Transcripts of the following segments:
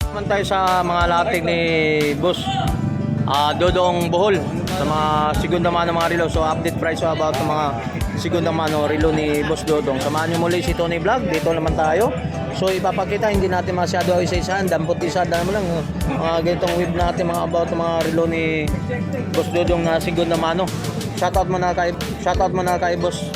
Naman tayo sa mga latig ni Boss Dodong Bohol sa mga segunda mano mga relo. So update price about sa mga segunda mano relo ni Boss Dodong. Samahan nyo muli si Tony Vlog. Dito naman tayo. So ipapakita, hindi natin masyado isa-isahan, dampot isa mo lang mga ganitong web natin mga about mga relo ni Boss Dodong na segunda mano. Shoutout mo na kay Boss.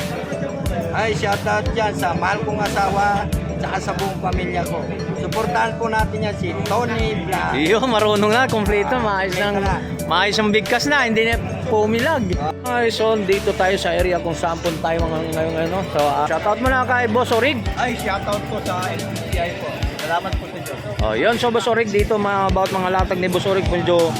Ay, shoutout dyan sa mahal kong asawa at sa buong pamilya ko. Suportahan po natin yan si Tony Vlog. Iyo, marunong na, kompleto, maayos ang bigkas na, hindi na pumilag. Ay, so dito tayo sa area kung saan po tayo ngayon. So, shoutout mo na kay Boss Orig. Ay, shoutout po sa LPCI po. Salamat po sa Diyos. Oh, yun, so Boss Orig dito, about mga latag ni Boss Orig, medyo,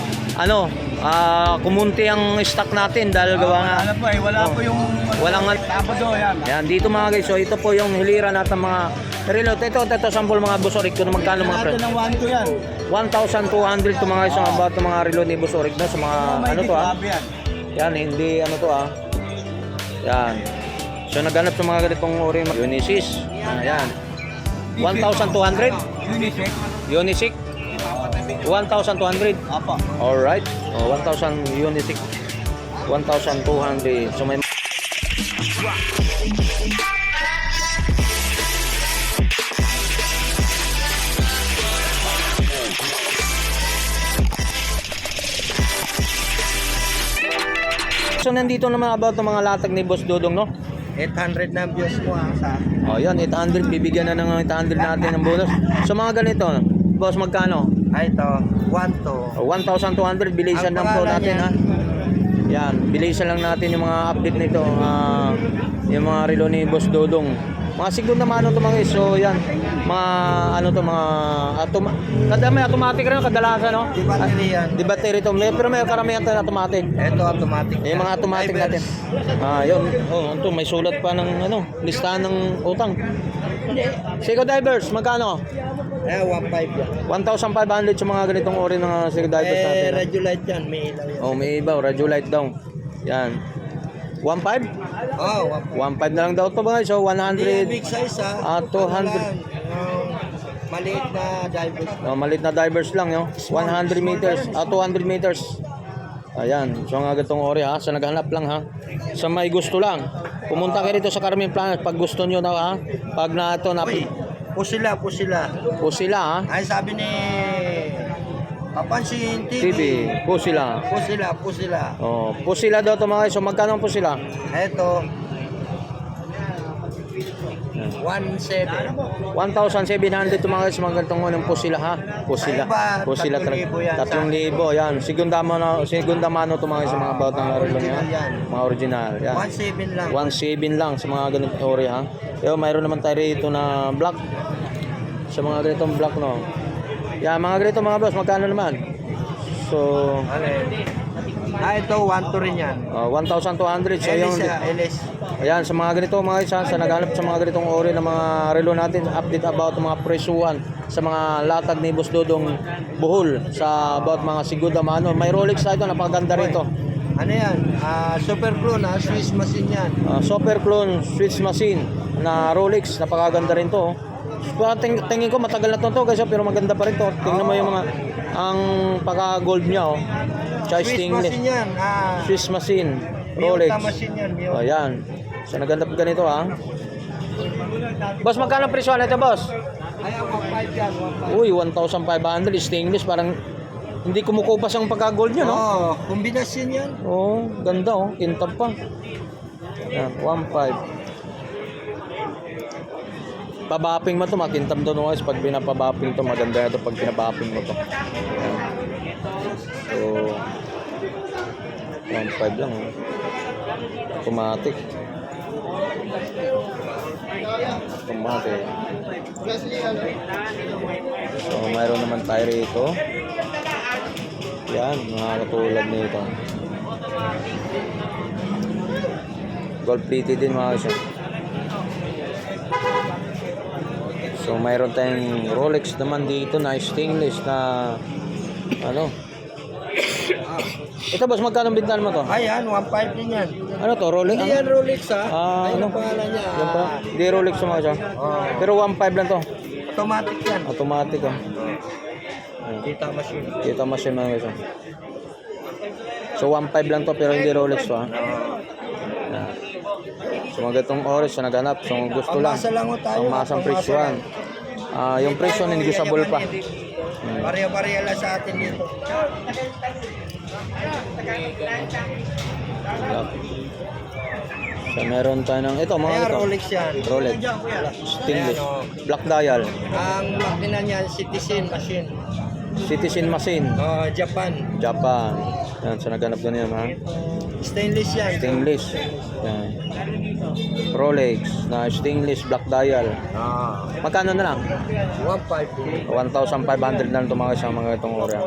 kumunti ang stock natin dahil gawa nga. Ano po wala po yung walang Sabado yan. Yan, dito mga guys, so ito po yung hilira natin mga relo. Ito, sample mga Boss Orig, kung magkano mga friend. Natin ng 1 to yan. 1,200 to mga guys, about mga relo ni Boss Orig na sa mga, ano to Yan, hindi ano to Yan. So naghanap sa mga ganitong ori Unisys. Ayan. 1,200. Unisys. 1,200. Apa. Alright. 1,000 Unisys. 1,200. So may So nandito naman about ng mga latag ni Boss Dodong, no? 800 na views mo sa. Oh, yan 800, bibigyan na ng 800 natin ng bonus. So mga ganito, boss, magkano? Ay, ito. 1 to. 1,200, bilisan lang po natin ha. Yan, bilisan lang natin yung mga update nito, yung mga relo ni Boss Dodong. Mga segunda mano to mga guys. So yan, mga ano to, mga may automatic rin kadalasan, no? Di battery yan. Di battery to, pero may karamihan to automatic. Ito automatic. Yung mga automatic natin. Yun. Oh, ito may sulat pa ng listahan ng utang. Seiko Divers, magkano? 1.5 yan. 1,500 sa mga ganitong ori ng Seiko Divers natin. Radio light yan, may ilaw yan. Oh, may iba, radio light daw. Yan. 1.5? Oh, 1.5 na lang daw to ba? So 100. big size 200. Maliit na divers. Maliit na divers lang, yo. 100 meters, 200 meters. Ayan, so nga gatong ori ha, sa naghanap lang ha. Sa may gusto lang. Pumunta kayo dito sa Carmen Planet pag gusto nyo daw ha. Pag na ito na Pusila. Pusila ha. Ay sabi ni Papansin TV. Pusila. Pusila. Oh, pusila daw to mga guys. So magkano ang pusila? Ito 1,700. 1,700 to mga guys, mga ganitong unang pusila ha. Pusila. Ay, Pusila 3,000 yan. 3,000 yan. Segunda mano to mga guys, sa mga about ng relo niya. Mga original. Yan. 1,700 lang. 1,700 lang sa mga ganitong ori ha. Pero mayroon naman tayo rito na black. Sa mga ganitong black, no. Yan, mga ganito mga boss, magkano naman? So, ito 1 to rin yan. 1,200. So yung LS. ayan, sa mga ganito mga isa, sa naghanap sa mga ganitong ori ng mga relo natin, update about mga presyuhan sa mga latag ni Boss Dodong Bohol sa about mga segunda mano. May Rolex tayo, napakaganda rito. Ano yan? Super Clone Swiss machine yan. Super Clone Swiss machine na Rolex, napakaganda rin to. Tingin ko matagal na to guys, pero maganda pa rin to. Tingnan mo yung mga ang pagka-gold niya Swiss machine yan. Swiss machine, Rolex. Machine yan. Ayan. So naganda pa ganito ha. Boss, magkano presyo nito, boss? Ay, 1,500 yan. 1,500. Uy, 1,500 stainless, parang hindi kumukupas ang pagka-gold niya, no? Kombinasyon yan. Ganda kintab pa. Yan, 1,500. Pabaping mo to, makintab doon guys. Pag pinapabaping to, maganda ito pag pinabaping mo to. Ayan. So 1,500 lang. Automatic. So mayroon naman tayo rito. Yan, mga katulad nito. Gold plated din mga kasi. So mayroon tayong Rolex naman dito na stainless na Ito boss, magkano bintahan mo to? Ayan, 1.5 din yan. Ano to, Rolex? Hindi yan Rolex ha. Ay, Ano? ang pangalan niya. Yan pa? Hindi Rolex sa mga siya. Pero 1.5 lang to. Automatic yan. Automatic Kita machine. Kita machine mga guys. So 1.5 lang to pero hindi Rolex to ha. Yan. So mga gatong oras na naghanap. So kung gusto lang. Pangmasa lang ho tayo. Pangmasang presyohan. Yung presyo negotiable pa. Pareha-pareha lang sa atin dito. So meron tayo ng ito mga Kaya ito. Rolex yan. Rolex. Stainless. Ayan, oh. Black dial. Ang makina niyan, Citizen machine. Citizen machine. Japan. Japan. Yan, so naghanap doon yan ha. Stainless yan. Stainless. Yan. Rolex na stainless black dial. Magkano na lang? 1.5. 1,500 na lang ito mga isang mga itong ora.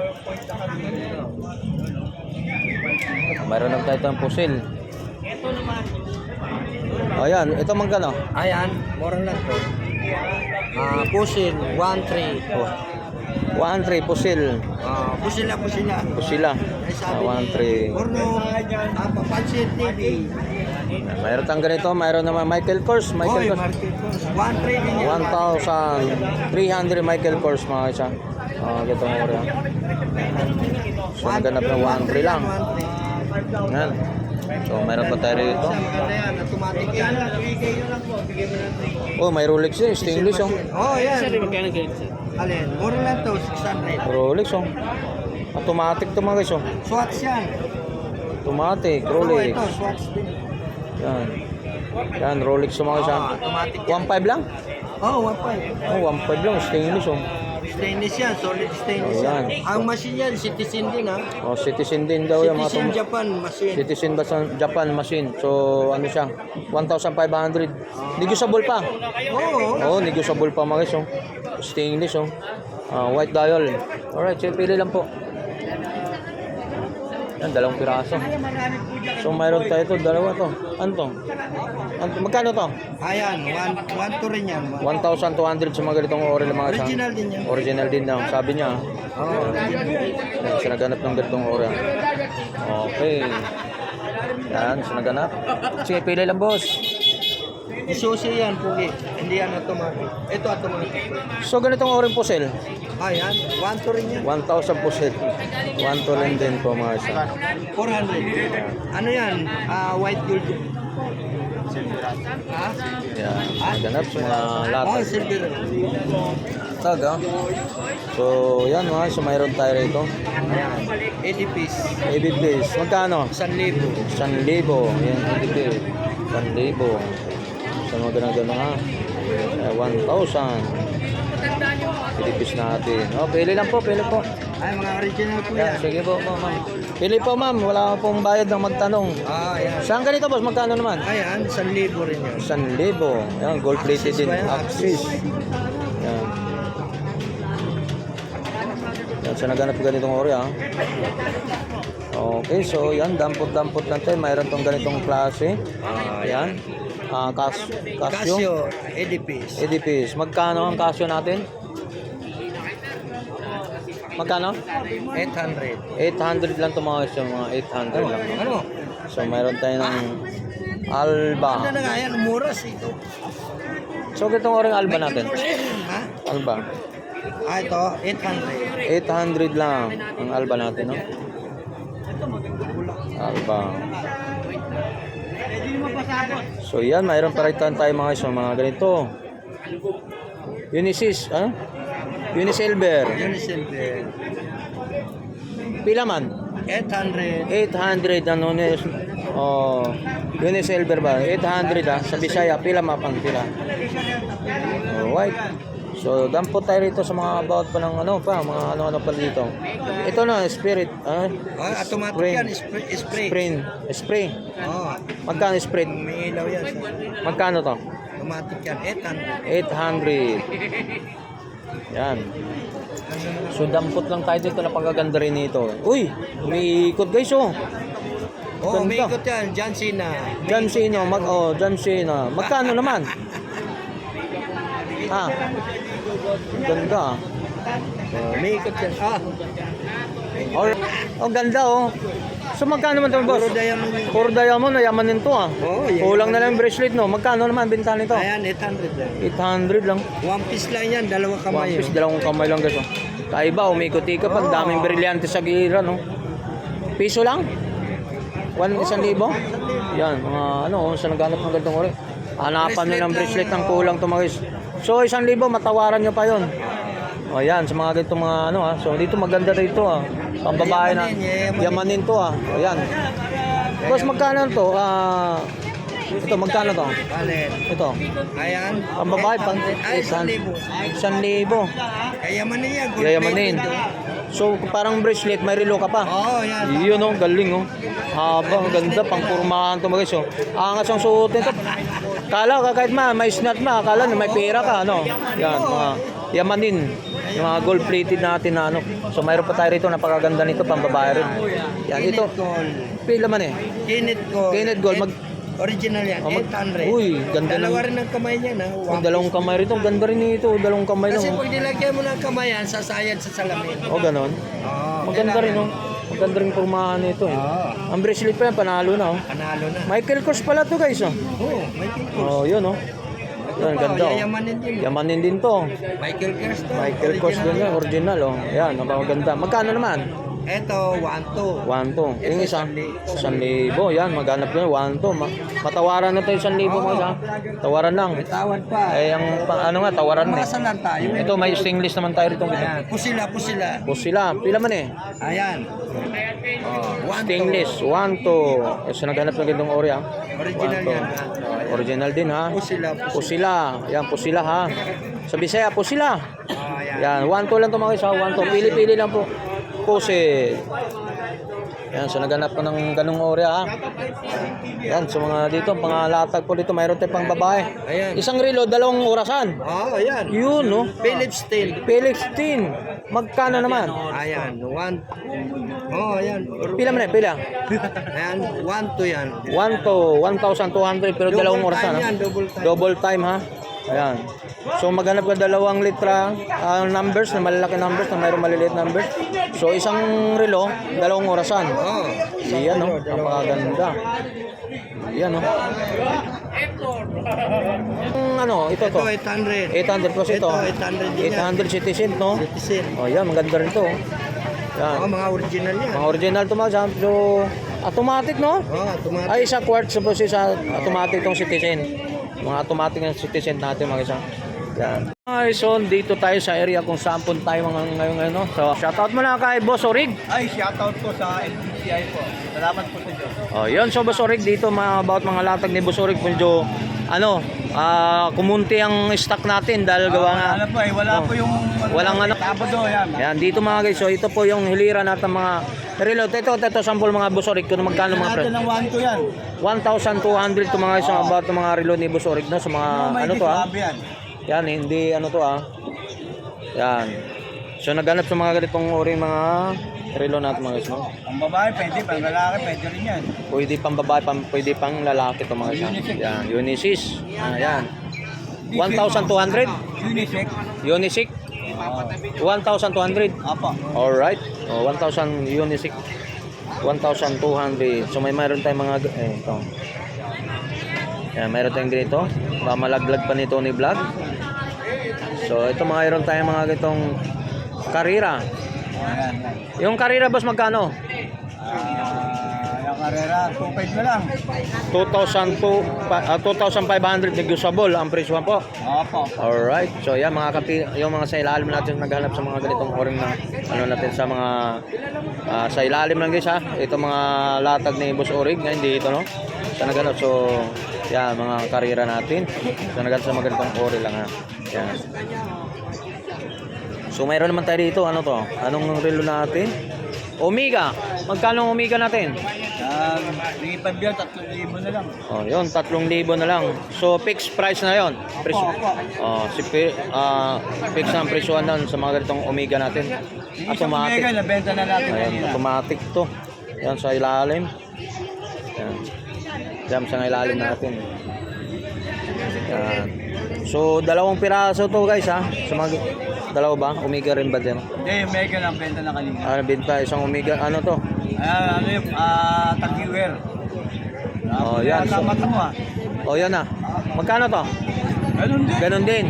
Mayroon lang tayo itong pusil. Ayan, ito magkano? Ayan, mura lang to. Pusil, 1.3. 1,300 pusil. Pusil na. Pusila. Ay sabi ni 1,300. Orno, papansin TV. Mayroon tayong ganito, mayroon naman Michael Kors. Oy, Michael Kors. market ko. 1.3 din yan. 1,300 Michael Kors mga isa. Itong ora. So naganap ng 1,300 lang. 1.3. Yan. So mayroon pa tayo rito. Sa maganda yan, automatic yan. Oh, may Rolex din, stainless oh. Oh, yan. Alin, mura lang to, 600. Rolex oh. Automatic to mga guys oh. Swatch yan. Automatic, Oh, Rolex. ito, swatch din. Yan. Yan, Rolex to mga guys ah. Automatic yan. 1,500 lang? Oh, 1.5. Oh, 1,500 lang, stainless oh. Stainless yan, solid stainless Ayan. yan. Ang machine yan, Citizen din ha. Oh, Citizen din daw yung mga Citizen Japan machine. Citizen Japan machine. So, ano siya? 1,500. Negotiable pa. Oo. Oh, negotiable pa mga guys oh. Stainless oh. White dial. Alright, so pili lang po. Yan, 2 piraso. So, mayroon tayo ito, 2 to. Ano to? Magkano to? Ayan, 1 to rin yan. 1,200 sa mga ganitong oral mga isa. Original din yan. Original din daw, sabi niya. Oo, original. Yan, sinaganap ng ganitong oral. Okay. Yan, sinaganap. Sige, pili lang boss. Isusi yan, pugi. Hindi yan automatic. Ito automatic. So, ganitong oral po sel. Ayan, 1 to rin yan. 1,000 po sel. 1 to lang din po mga isa. 400. Ano yan? White gold. Ha? Yan, sinaganap sa mga Oh, latag. silver. Taga. So, yan mga isa, mayroon tayo rito. Ayan. 80 piece. ABPs, magkano? 1,000. 1,000. Yan, ABPs. 1,000. Sa mga ganun ha. 1,000. Pilipis natin. Oh, pili lang po, pili po. Ay, mga original po Yan, yan. sige po, ma'am. Pili po, ma'am. Wala pong bayad ng magtanong. Ayan. Saan ganito, boss? Magkano naman? Ayan, 1,000 rin yan. 1,000. Yan, gold plated Axis din. ba yan? Axis. Yan. Yan, sa naganap ganitong ori, ha. Okay, so yan, dampot-dampot lang tayo. Mayroon tong ganitong klase. Yan. Casio. Casio, 80 piece. Edipis. Magkano ang Casio natin? Magkano? 800. 800 lang ito mga guys. Mga 800 lang. Ano? So, mayroon tayo ng Alba. Ano na nga yan? Muras ito. So, itong oring Alba natin. Ha? Alba. Ito, 800. 800 lang ang Alba natin, no? Alba. So, yan. Mayroon pa rin tayo mga guys. Mga ganito. Unisys. Ano? Unisilver. Yun is silver. Pila man? 800. 800 ano ni Unisilver ba? 800 sa Bisaya pila mapang pila. Alright. So dampot tayo rito sa mga about pa ng ano pa, mga ano-ano pa dito. Ito na spirit, Automatic yan, spray. Spray. Oh, Magkano spray? may ilaw yan. Magkano to? Automatic yan, 800. Yan. So dampot lang tayo dito na pagkaganda rin nito. Uy, umiikot guys oh. 800. Oh, may ikot yan, John Cena. John Cena, John Cena. Magkano naman? Ganda. May ikot yan. Oh, ganda oh. So magkano naman ito, boss? Puro diamond yun. Puro diamond, yaman nito ah. Oh, yan. Kulang na lang yung bracelet no. Magkano naman benta nito? Ayan, 800 lang. 800 lang. One piece lang yan, dalawang One kamay. piece, dalawang kamay lang guys oh. Kaiba, umikot-ikot. Ang daming brilyante sa gira, no? Piso lang? 1,000? Yan, mga ano, sa naghanap ng ganitong ori. Hanapan nyo ng bracelet ng kulang to mga guys. So, 1,000, matawaran nyo pa yon. O yan, sa mga ganitong mga ano ha. So, dito maganda rito ha. Pambabae na. Yamanin to ha. O yan. Boss, magkano to? Ito, magkano to? Alin? Ito. Ayan. Pambabae, pang Ay, 1,000. 1,000. Kayamanin yan. gold Yayamanin. plated, oh. So, parang bracelet, may relo ka pa. Oo, yan. Yun oh, galing oh. Haba, ang ganda, pangpurmahan to mga guys oh. Angas ang suotin to. Kala ka kahit may snat ma, kala na may pera ka, ano. Yan, mga yamanin. Yung mga gold plated natin na ano. So, mayroon pa tayo rito, napakaganda nito, pambabae rin. Yan, ito. Pila man eh. Kenneth Gold. Kenneth Gold, mag... Original yan, Oh, 800. Uy, ganda Dalawa ng- rin ang kamay niya na. Oh, dalawang kamay rito, ang ganda rin nito, dalawang kamay Kasi lang. pag nilagyan mo ng kamay yan, sasayad sa salamin. Oh, ganon. Oo. Maganda rin oh. Maganda rin purmahan nito eh. Oo. Ang bracelet pa yan, panalo na oh. Panalo na. Michael Kors pala to guys oh. Oo, Michael Kors. Oh, yun oh. Yan, ganda oh. Yayamanin din. Yamanin din to. Michael Kors to. Michael Kors din yan, original oh. Yan, napakaganda. Magkano naman? Ito, 1-2. 1,200. Yung isa, 1,000. Yan, maghanap nyo, 1,200. Matawaran na to 1,000 mo isa. Tawaran lang. May tawad pa. Eh, ano nga, tawaran eh. Masa lang tayo. Ito, may stainless naman tayo rito. Ayan. Pusila. Bus sila. Pila man eh. Ayan. Oh, 1-2. Stainless, 1,200. So, naghanap ng gandong ori ha. Original 1,200. yan. Original din ha. Pusila. Pusila. Yan, pusila ha. Sa Bisaya, pusila. Oh, ayan. Yan, 1,200 lang ito mga isa. 1,200. Pili-pili lang po. Pusit. Yan, so naghanap ko ng ganung ori ha. Yan, so mga dito, pangalatag po dito, mayroon tayong pang babae. Ayan. Isang relo, dalawang orasan. Oh, ayan. Yun, no? Philips steel. Felix Tin. Magkano naman? Ayan. 1. Oh, ayan. Pila man eh, pila? Ayan. 1-2 yan. 1 to 1,200 pero dalawang Double orasan time ha. yan, double time. Double time ha. Ayan. So maghanap ka dalawang litra numbers na malalaki numbers na mayroong maliliit numbers. So isang relo, dalawang orasan. Oh. Iyan no, napakaganda. Iyan no. Ano, ito to. Ito, 800. 800 plus ito. Ito, 800 din yan. 800 citizen no. Citizen. Oh, yan maganda rin to. Yan. Oh, mga original yan. Mga original to mga Sam. So automatic no? Oh, tumatak. Ay, isa quartz suppose isa automatic tong citizen. Mga automatic ng citizen natin mga isa. Yan. Ay, so dito tayo sa area kung saan po tayo mga ngayon ano. So, shoutout mo na kay Boss Orig. Ay, shoutout po sa MCI po. Salamat po sa Diyos. Oh, yun so Boss Orig dito about mga latag ni Boss Orig medyo ano, kumunti ang stock natin dahil gawa nga. Wala po eh, wala Oh. po yung Walang ano. Sabado yan. Yan, dito mga guys. So, ito po yung hilira natin mga reload. Ito, sample mga Boss Orig. Kung magkano mga pre? Natin ng 1-2 yan. 1,200 to mga guys. So, about mga reload ni Boss Orig na. So, mga ano to ah. Yan. Yan, hindi ano to ah. Yan. So naghanap sa mga ganitong uri mga relo natin mga guys, no? Ang babae pwede, pang lalaki pwede rin yan. Pwede pang babae, pwede pang lalaki to mga guys. Yan, unisex. Yan. 1,200? Unisex. Unisex? 1,200. Apo. Alright. Oh, 1,000 unisex. 1,200. So may mayroon tayong mga ito. Yan, mayroon tayong ganito. Baka malaglag pa nito ni Vlog. So ito mayroon tayong mga ganitong karira. Ayan. Yung karira boss magkano? Yung karera, 2.5 na lang. 2,500 negotiable ang presyo po. Apo. Alright. So yan mga yung mga sa ilalim natin naghanap sa mga ganitong oring na ano natin sa mga sa ilalim lang guys ha. Ito mga latag ni Boss Orig na hindi ito no. Sa naghanap so yan mga karira natin. So naghanap sa mga ganitong ori lang ha. Yan. So mayroon naman tayo dito ano to? Anong relo natin? Omega. Magkano ang Omega natin? Lipad biyan, 3,000 na lang. Oh, yun 3,000 na lang. So fixed price na 'yon. Presyo. Oh, fixed ang presyo nun sa mga ganitong Omega natin. Automatic. nabenta na natin. Ayan, automatic to. Yan sa ilalim. Yan. Yan sa ilalim natin. Yan. So, dalawang piraso to guys ha. So, dalawa ba? Omega rin ba din? Hindi, mega lang benta na kanina. Ano, binta isang Omega. Ano to? Ano yung tagiwer. Oh, yan. So, Tama mo ah. oh, yan na. Magkano to? Ganun din. Ganon din.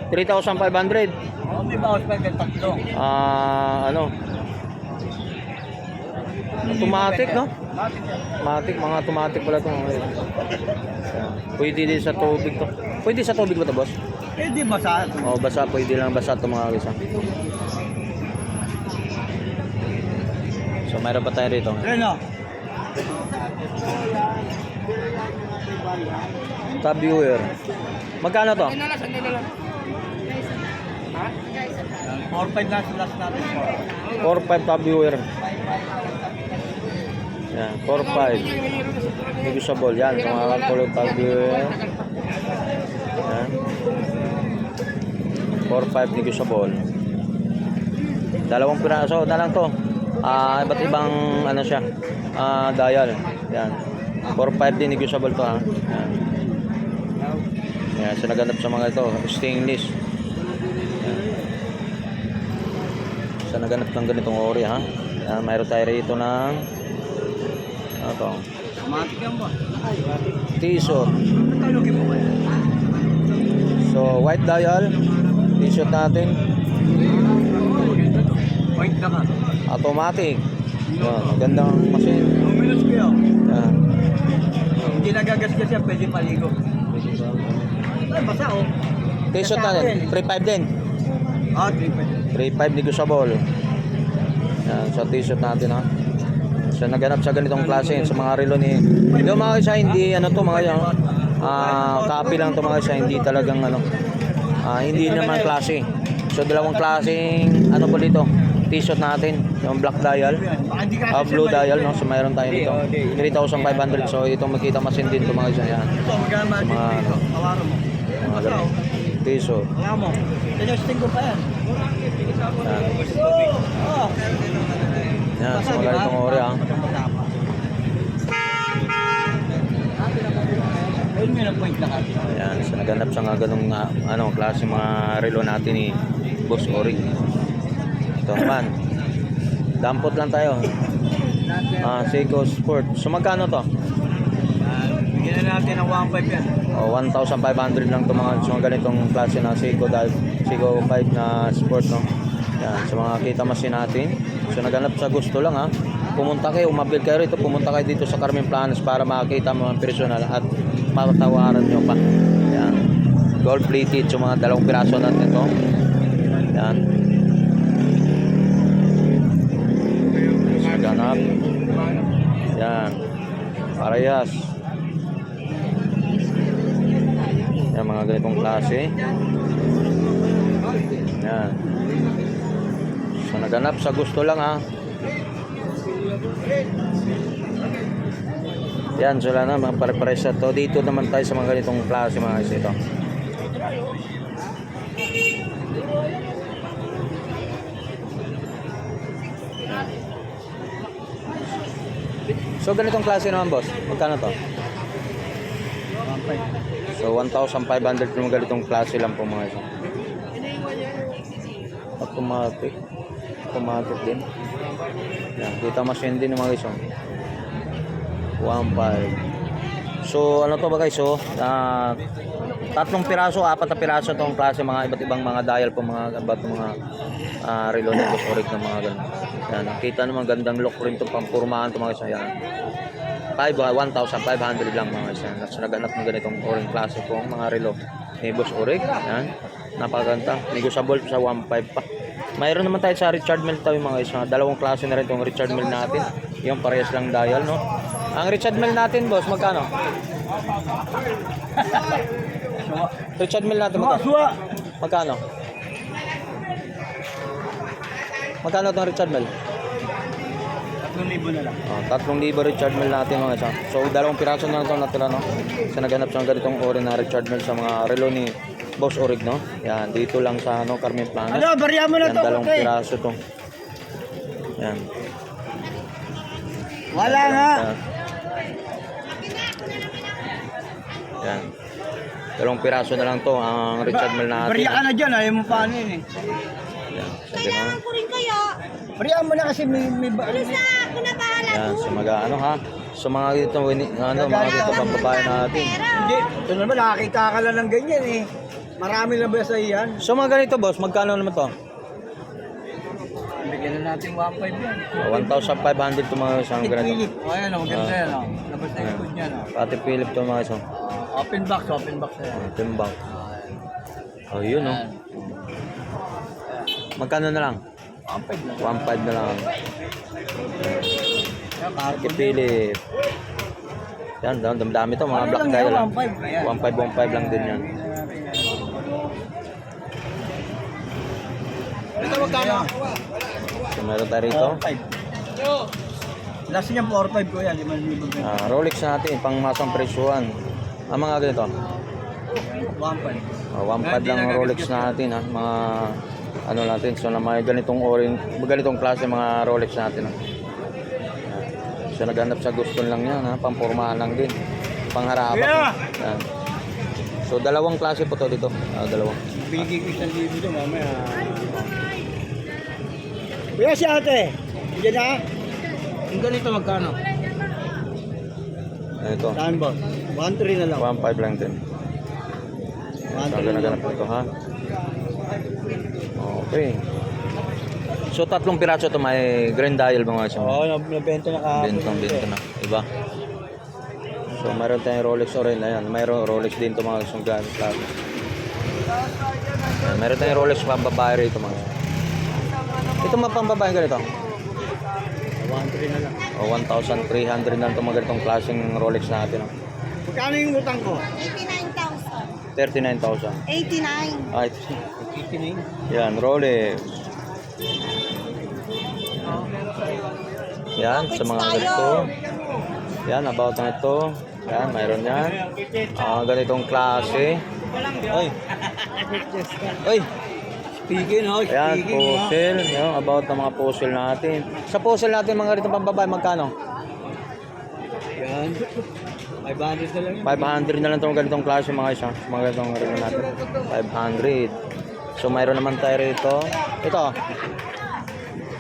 3,500. May bawas pa yung tatlo. Ano? Automatic, no? Automatic, mga automatic pala ito. Pwede din sa tubig to. Pwede sa tubig ba ito, boss? Di ba sa O, basa, pwede lang basa ito mga guys. So, mayroon pa tayo rito. Ano? Tab viewer. Magkano to? 4-5 na last natin. 4-5 tab viewer. Yan, 4-5. Negotiable. Yan, sa mga kulong tab viewer. Yan. 4-5 negotiable. Dalawang piraso na lang to. Iba't ibang ano siya. Dial. Yan. 4-5 din negotiable to ha. Yan. Yan, so naganap sa mga ito, stainless. Yan. So naganap ng ganitong ori ha. Yan, mayroon tayo rito ng ano to? Automatic yan ba? T-shirt. Talugin mo ba yan? So white dial. T-shirt natin. White na ka. Automatic. Yan, magandang machine. 2 minutes ko yun. Yan. Hindi nagagasgas yan, pwede paligo. Ay, basa oh. T-shirt natin, 3-5 din. 3-5. 3-5 negotiable. Yan, sa t-shirt natin ha. So naganap sa ganitong klase sa mga relo ni yung mga isa hindi ano to mga yan. Copy lang to mga isa, hindi talagang ano. Hindi naman klase. So dalawang klaseng ano po dito. T-shirt natin, yung black dial, blue dial no. So mayroon tayo dito. 3,500. So ito makita masin din to mga isa yan. Ito, magkama Sa mga ano, Awaro mo. mga ganun. T-shirt. Wala mo. Tinusting ko pa yan. Yan. Oo. Yan, so mga ganitong ori ha. Ayun may na-point na ka. Ayan, so naganap sa nga ganung ano, klase mga relo natin ni Boss Orig. Ito naman. Dampot lang tayo. Seiko Sport. So magkano to? Bigyan na natin ng 1.5 yan. 1,500 lang to mga so, mga ganitong klase na Seiko 5 na Sport no. Yan, sa mga kita masin natin. So naganap sa gusto lang ha. Pumunta kayo, umabil kayo rito, pumunta kayo dito sa Carmen Planas para makita mo ang personal at matawaran nyo pa. Yan. Gold plated, so mga dalawang piraso natin ito. Yan. Ganap. Yan. Parehas. Yan, mga ganitong klase. Yan. So naganap sa gusto lang ha. Yan, so lang na, mga pare-pares na to. Dito naman tayo sa mga ganitong klase mga guys ito. So ganitong klase naman boss, magkano to? 1.5. So 1,500 yung ganitong klase lang po mga guys. Automatic. Automatic din. Yan, kita machine din mga guys. 1.5. So ano to ba guys? So tatlong piraso, 4 na piraso tong klase mga iba't ibang mga dial po mga iba't mga relo ng Boss Orig na mga ganun. Yan, nakita naman gandang look rin itong pampurmahan to mga guys. Yan. 1,500 lang mga guys. Yan. So naganap ng ganitong orange klase po mga relo ni Boss Orig. Yan. Napakaganda. Negotiable sa 1.5 pa. Mayroon naman tayo sa Richard Mille tayo mga guys. Dalawang klase na rin itong Richard Mille natin. Yung parehas lang dial no. Ang Richard Mille natin boss, magkano? Richard Mille natin magkano? Magkano? Magkano itong Richard Mille? 3,000 na lang. 3,000 Richard Mille natin mga isa. So dalawang piraso na ito natira no. Sa naganap sa ganitong ori na Richard Mille sa mga relo ni Boss Orig no. Yan, dito lang sa ano Carmen Planas. Ano, bariya mo na Yan, to. dalawang Okay. piraso to. Yan. Wala nga. Yan. Dalawang piraso na lang to ang Richard Mille natin. Bariya ka na dyan, ayaw mo paano yun eh. Yan. Sabi na. Ko rin kayo. Bariya mo na kasi may Alis na, ako na bahala Yan, doon. so ano ha. So mga dito mga dito pang babae natin. Hindi, ito naman nakakita ka lang ng ganyan eh. Marami na ba sa iyan? So mga ganito boss, magkano naman to? Bigyan na natin 1.5 yan. 1,500 to mga isang ganito. Philip. O ayan, maganda yan. Labas na ikot niya. Pati Philip to mga isang. Open box na yan. Timbang. Oh, yun oh. Magkano na lang? 1.5 na. 1,500 na lang. Pati Carbon. Philip. Yan, dami to mga black dial lang. 1,500 lang din yan. Ito magkano? So meron tayo rito. 4.5. Last niya 4.5 ko yan. 5,000. Rolex natin, pang masang presyuhan. Ang mga ganito. 1.5. 1.5 lang ang Rolex natin ha. Mga ano natin. So na may ganitong klase mga Rolex natin ha. So naghanap sa gusto lang yan ha. Pampormahan lang din. Pangharapan. Yan. So dalawang klase po to dito. Dalawang. Bigay ko 1,000 dito mamaya. Kuya si ate. Diyan na. Yung ganito magkano? Ito. Saan ba? 1.3 na lang. 1.5 lang din. So ganap ito ha. Okay. So tatlong piraso to may green dial mga isang. Oo, nabenta na kahapon. Bentong na. Iba. So mayroon tayong Rolex orange. Ayan. Mayroon Rolex din to mga isang gamit lang. Mayroon tayong Rolex pambabae rito mga. Ito mga pambabae ganito. 1.3 na lang. O 1,300 na ito mga ganitong klaseng Rolex natin. Magkano yung utang ko? 89,000. 39,000. 89. Ay, yan, Rolex. Yan, sa mga ganito. Yan, about na ito. Yan, mayroon yan. Ganitong klase. Ay. Ay. Speaking, oh. Ayan, puzzle. Yan, about na mga puzzle natin. Sa puzzle natin, mga ganitong pambabae, magkano? Yan. 500 na lang yun. 500 na lang itong ganitong klase mga isa. Mga ganitong rin natin. 500. So mayroon naman tayo rito. Ito.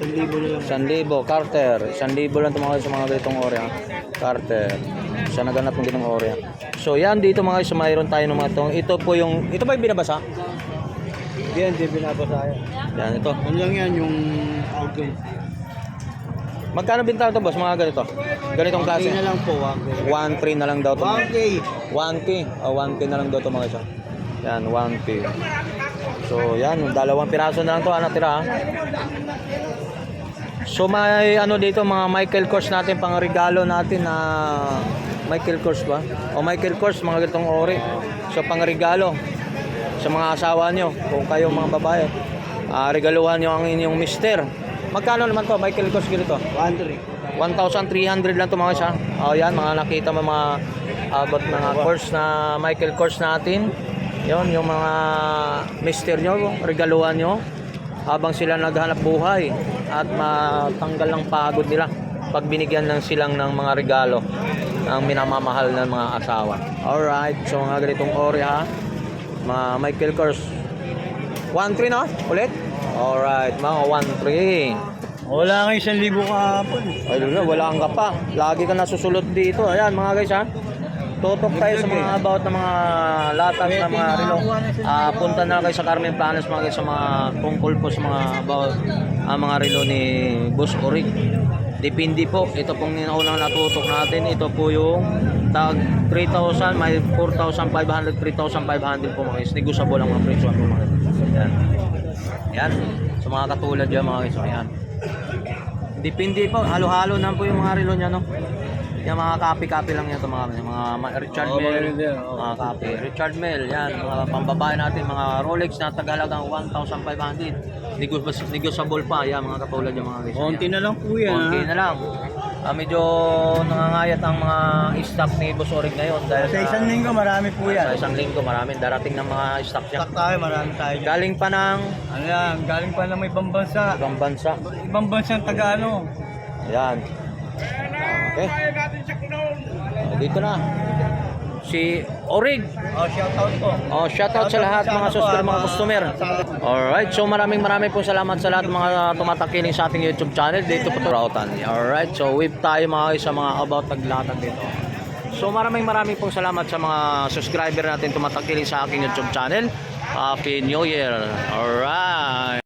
1,000 na lang. 1,000. Carter. 1,000 lang itong mga isa mga ganitong orya. Carter. Siya naganap ng ganitong orya. So yan dito mga isa mayroon tayo ng mga itong. Ito po yung. Ito ba yung binabasa? Yan, di binabasa yan. Yan ito. Ano lang yan, yung outgoing. Magkano bintahan ito boss mga ganito? Ganitong klase. 1K na lang po, 1K. 1,300 na lang daw ito. 1K. 1K. 1K na lang daw ito mga isa. Yan, 1K. So yan, dalawang piraso na lang ito. Natira ha. So may ano dito mga Michael Kors natin pang regalo natin na Michael Kors ba? O Michael Kors mga ganitong ori. So pang regalo sa mga asawa nyo kung kayo mga babae. Regaluhan nyo ang inyong mister. Magkano naman to Michael Kors ganito? 1.3. 1,300 lang to mga isa. O yan mga nakita mo mga about mga course na Michael Kors natin. Yon yung mga mister nyo, regaluhan nyo habang sila naghanap buhay at matanggal ng pagod nila pag binigyan ng silang ng mga regalo ng minamamahal ng mga asawa. Alright, so mga ganitong ori ha. Mga Michael Kors. 1.3 na ulit? Alright, mga 1.3. Wala nga 1,000 kahapon. Ay, wala kang ka pa. Lagi ka nasusulot dito. Ayan mga guys ha. Tutok tayo sa mga about na mga latag na mga relo. Punta na kayo sa Carmen Planas mga guys sa mga tungkol po sa mga about mga relo ni Boss Orig. Depende po. Ito pong unang natutok natin. Ito po yung tag 3,000, may 4,500, 3,500 po mga guys. Negosable ang mga presyo po mga guys. Ayan. Ayan. Sa mga katulad dyan mga guys. Ayan. Depende po, halo-halo na po yung mga relo niya, no? Yung mga copy-copy lang yan ito, mga Richard Mille, mga copy. Richard Mille, yan, mga pambabae natin, mga Rolex na tagalagang 1,500. Negosable pa, yan, mga katulad yung mga guys. Konti na lang po yan. Konti na lang. Medyo nangangayat ang mga stock ni Boss Orig ngayon. Dahil Sa isang linggo, marami po yan. Sa isang linggo, marami darating ng mga stock niya. Stock tayo, marami tayo dyan. Galing pa ng Ano yan, galing pa ng ibang bansa. ibang bansa. Ibang bansang taga-ano. Ayan. Okay. Dito na. Si Orig. Shoutout po. Shoutout sa lahat mga subscriber, mga customer. Alright, so maraming po salamat sa lahat mga tumatakiling sa ating YouTube channel. Dito po Rautan. Alright, so whip tayo mga sa mga about naglatag dito. So maraming pong salamat sa mga subscriber natin tumatakiling sa aking YouTube channel. Happy New Year. Alright.